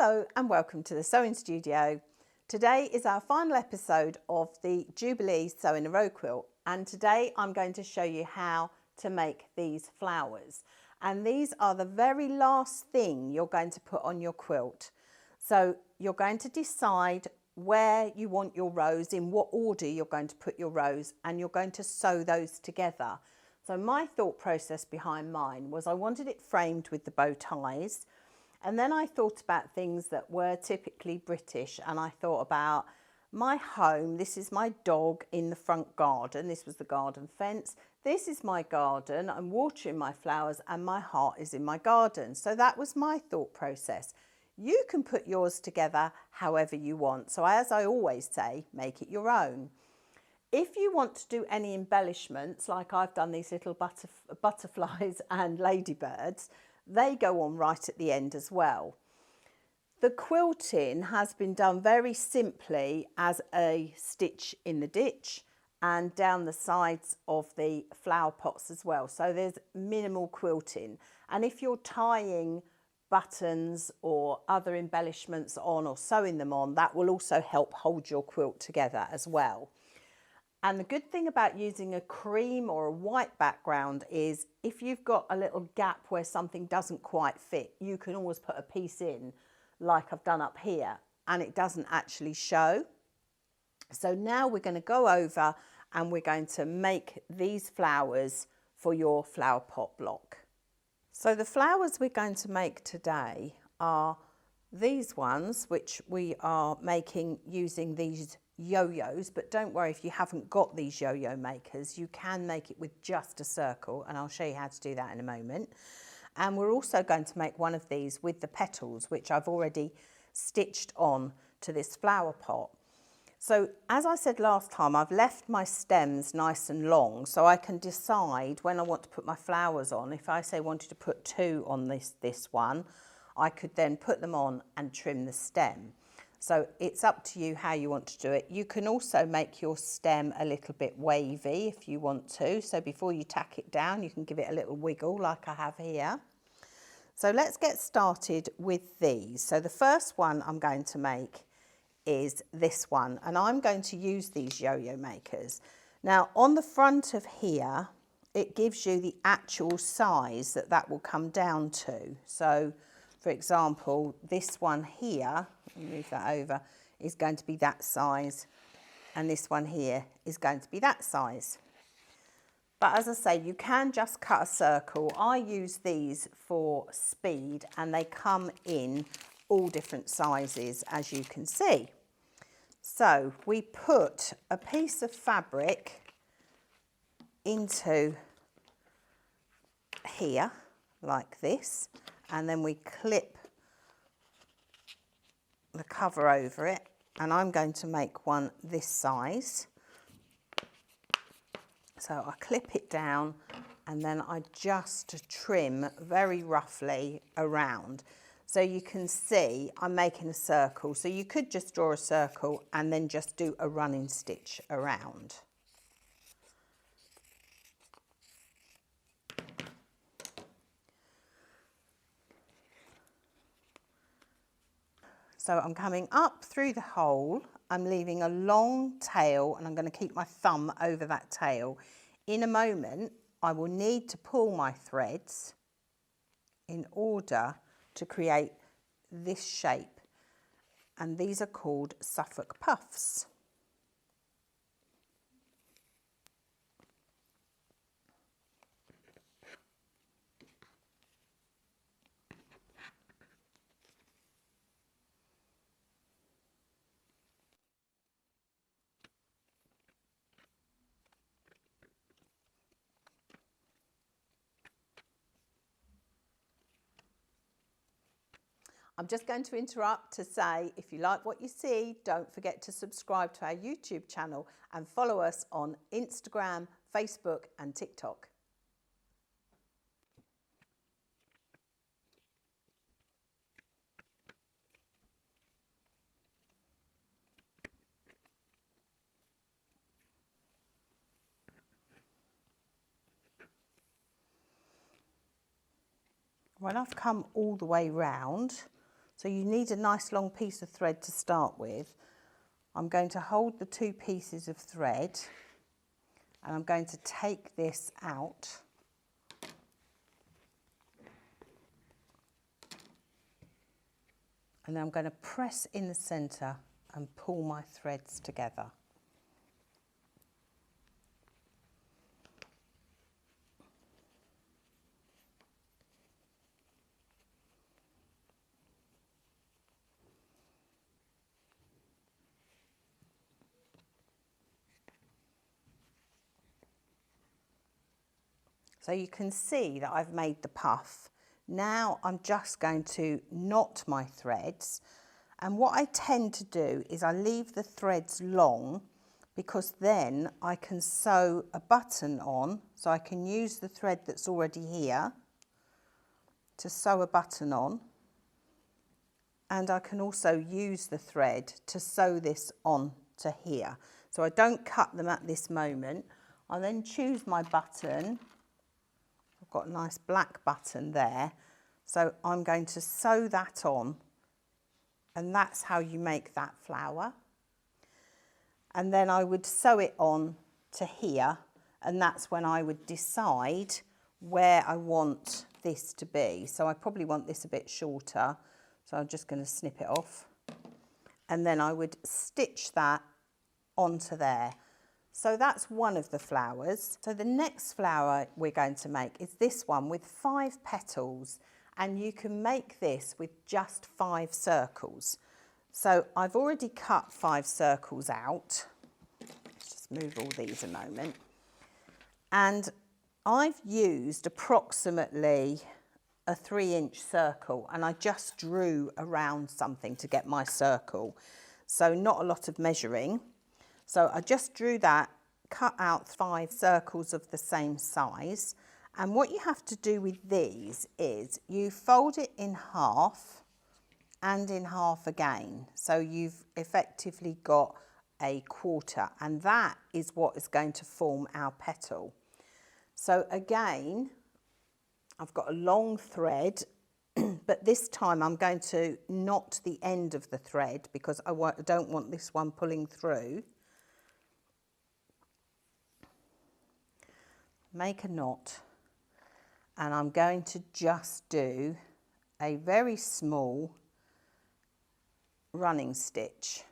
Hello and welcome to the Sewing Studio. Today is our final episode of the Jubilee Sew in a Row quilt, and today I'm going to show you how to make these flowers. And these are the very last thing you're going to put on your quilt. So you're going to decide where you want your rows, in what order you're going to put your rows, and you're going to sew those together. So my thought process behind mine was I wanted it framed with the bow ties. And then I thought about things that were typically British, and I thought about my home. This is my dog in the front garden. This was the garden fence. This is my garden. I'm watering my flowers and my heart is in my garden. So that was my thought process. You can put yours together however you want. So as I always say, make it your own. If you want to do any embellishments, like I've done these little butterflies and ladybirds, they go on right at the end as well. The quilting has been done very simply as a stitch in the ditch and down the sides of the flower pots as well. So there's minimal quilting. And if you're tying buttons or other embellishments on or sewing them on, that will also help hold your quilt together as well. And the good thing about using a cream or a white background is if you've got a little gap where something doesn't quite fit, you can always put a piece in like I've done up here and it doesn't actually show. So now we're going to go over and we're going to make these flowers for your flower pot block. So the flowers we're going to make today are these ones, which we are making using these yo-yos, but don't worry if you haven't got these yo-yo makers, you can make it with just a circle, and I'll show you how to do that in a moment. And we're also going to make one of these with the petals, which I've already stitched on to this flower pot. So as I said last time, I've left my stems nice and long so I can decide when I want to put my flowers on. If I say wanted to put 2 on this one, I could then put them on and trim the stem. So it's up to you how you want to do it. You can also make your stem a little bit wavy if you want to. So before you tack it down, you can give it a little wiggle like I have here. So let's get started with these. So the first one I'm going to make is this one, and I'm going to use these yo-yo makers. Now on the front of here, it gives you the actual size that will come down to. So for example, this one here, let me move that over, is going to be that size, and this one here is going to be that size. But as I say, you can just cut a circle. I use these for speed, and they come in all different sizes, as you can see. So we put a piece of fabric into here, like this, and then we clip the cover over it, and I'm going to make one this size. So I clip it down and then I just trim very roughly around. So you can see I'm making a circle, so you could just draw a circle and then just do a running stitch around. So I'm coming up through the hole, I'm leaving a long tail, and I'm going to keep my thumb over that tail. In a moment, I will need to pull my threads in order to create this shape, and these are called Suffolk Puffs. I'm just going to interrupt to say, if you like what you see, don't forget to subscribe to our YouTube channel and follow us on Instagram, Facebook and TikTok. When I've come all the way round, So you need a nice long piece of thread to start with. I'm going to hold the 2 pieces of thread and I'm going to take this out. And then I'm going to press in the centre and pull my threads together. So you can see that I've made the puff. Now I'm just going to knot my threads, and what I tend to do is I leave the threads long because then I can sew a button on, so I can use the thread that's already here to sew a button on, and I can also use the thread to sew this on to here. So I don't cut them at this moment. I then choose my button. I've got a nice black button there, so I'm going to sew that on, and that's how you make that flower. And then I would sew it on to here, and that's when I would decide where I want this to be. So I probably want this a bit shorter, so I'm just going to snip it off, and then I would stitch that onto there. So that's one of the flowers. So the next flower we're going to make is this one with 5 petals, and you can make this with just 5 circles. So I've already cut 5 circles out. Let's just move all these a moment. And I've used approximately a 3-inch circle, and I just drew around something to get my circle. So not a lot of measuring. So I just drew that, cut out 5 circles of the same size. And what you have to do with these is you fold it in half and in half again. So you've effectively got a quarter, and that is what is going to form our petal. So again, I've got a long thread, but this time I'm going to knot the end of the thread because I don't want this one pulling through. Make a knot, and I'm going to just do a very small running stitch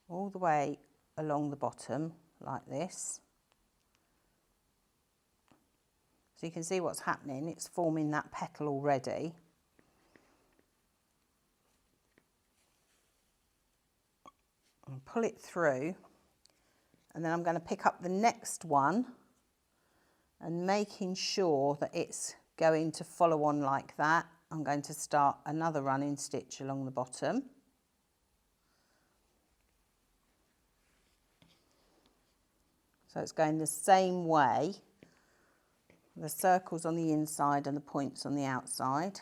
all the way along the bottom like this. So you can see what's happening, it's forming that petal already. And pull it through. And then I'm going to pick up the next one and making sure that it's going to follow on like that. I'm going to start another running stitch along the bottom. So it's going the same way. The circles on the inside and the points on the outside.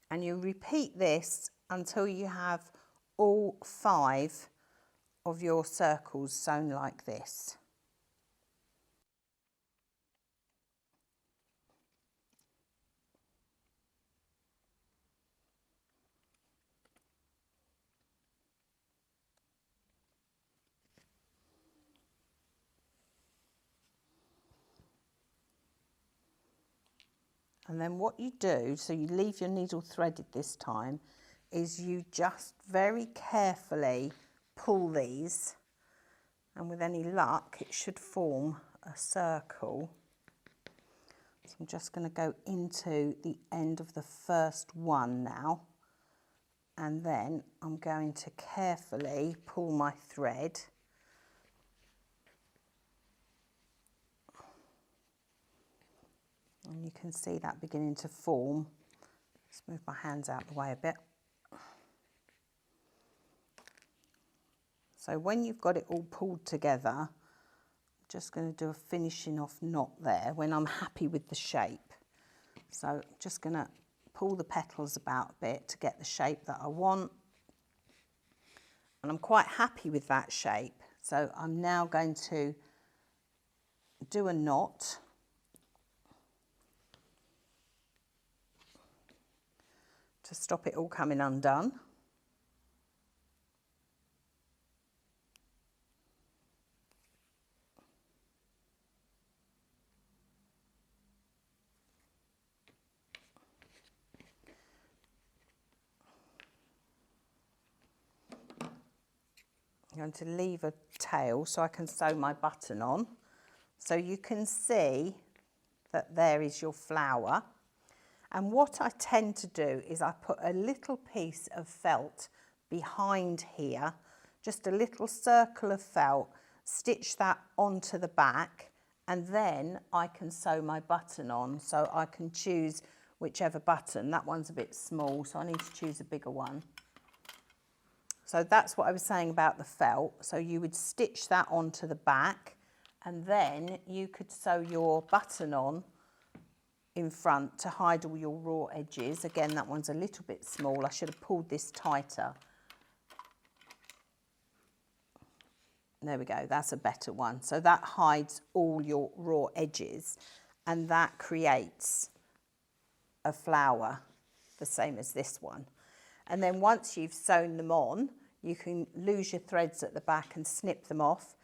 And you repeat this until you have all 5 of your circles sewn like this. And then what you do, so you leave your needle threaded this time, is you just very carefully pull these, and with any luck it should form a circle. So I'm just going to go into the end of the first one now, and then I'm going to carefully pull my thread. And you can see that beginning to form. Let's move my hands out of the way a bit. So when you've got it all pulled together, I'm just going to do a finishing off knot there when I'm happy with the shape. So I'm just going to pull the petals about a bit to get the shape that I want. And I'm quite happy with that shape. So I'm now going to do a knot. To stop it all coming undone. I'm going to leave a tail so I can sew my button on. So you can see that there is your flower. And what I tend to do is I put a little piece of felt behind here, just a little circle of felt, stitch that onto the back, and then I can sew my button on. So I can choose whichever button. That one's a bit small, so I need to choose a bigger one. So that's what I was saying about the felt. So you would stitch that onto the back, and then you could sew your button on in front to hide all your raw edges. Again, that one's a little bit small. I should have pulled this tighter. There we go, that's a better one. So that hides all your raw edges, and that creates a flower the same as this one. And then once you've sewn them on, you can lose your threads at the back and snip them off.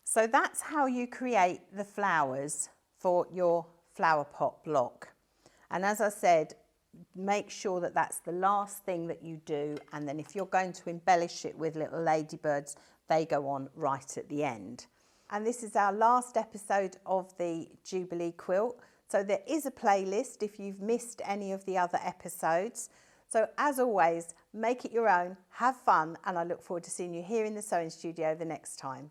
So that's how you create the flowers for your flower pot block. And as I said, make sure that that's the last thing that you do, and then if you're going to embellish it with little ladybirds, they go on right at the end. And this is our last episode of the Jubilee quilt. So there is a playlist if you've missed any of the other episodes. So as always, make it your own, have fun, and I look forward to seeing you here in the sewing studio the next time.